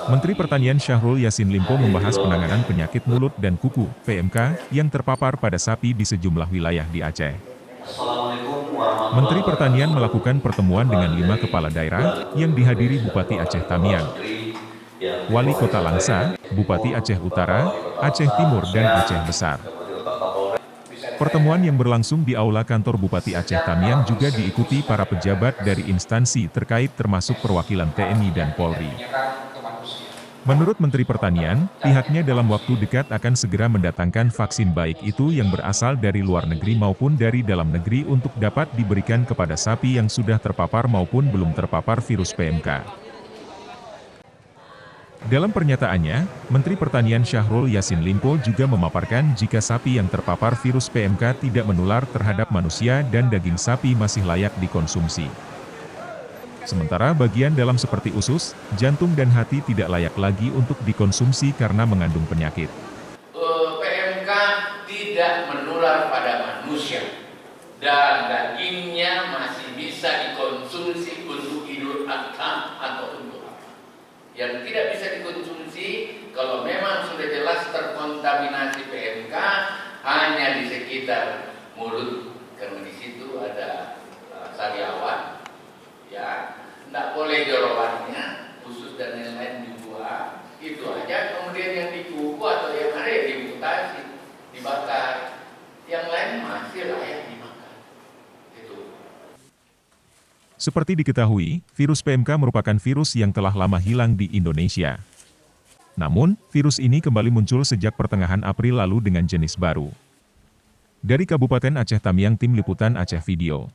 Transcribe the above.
Menteri Pertanian Syahrul Yassin Limpo membahas penanganan penyakit mulut dan kuku (PMK) yang terpapar pada sapi di sejumlah wilayah di Aceh. Menteri Pertanian melakukan pertemuan dengan 5 kepala daerah yang dihadiri Bupati Aceh Tamiang, Wali Kota Langsa, Bupati Aceh Utara, Aceh Timur dan Aceh Besar. Pertemuan yang berlangsung di Aula Kantor Bupati Aceh Tamiang juga diikuti para pejabat dari instansi terkait termasuk perwakilan TNI dan Polri. Menurut Menteri Pertanian, pihaknya dalam waktu dekat akan segera mendatangkan vaksin baik itu yang berasal dari luar negeri maupun dari dalam negeri untuk dapat diberikan kepada sapi yang sudah terpapar maupun belum terpapar virus PMK. Dalam pernyataannya, Menteri Pertanian Syahrul Yassin Limpo juga memaparkan jika sapi yang terpapar virus PMK tidak menular terhadap manusia dan daging sapi masih layak dikonsumsi. Sementara bagian dalam seperti usus, jantung dan hati tidak layak lagi untuk dikonsumsi karena mengandung penyakit. PMK tidak menular pada manusia dan dagingnya masih bisa dikonsumsi untuk Idul Adha atau untuk apa. Yang tidak bisa dikonsumsi kalau memang sudah jelas terkontaminasi PMK hanya di sekitar mulut, karena di situ ada sariawan, ya, tidak boleh jeroannya, usus dan lain-lain dibuang, itu aja. Kemudian yang di kuku atau yang ada dimutasi, dibakar, yang lain masih layak dimakan. Seperti diketahui, virus PMK merupakan virus yang telah lama hilang di Indonesia. Namun, virus ini kembali muncul sejak pertengahan April lalu dengan jenis baru. Dari Kabupaten Aceh Tamiang, Tim Liputan Aceh Video.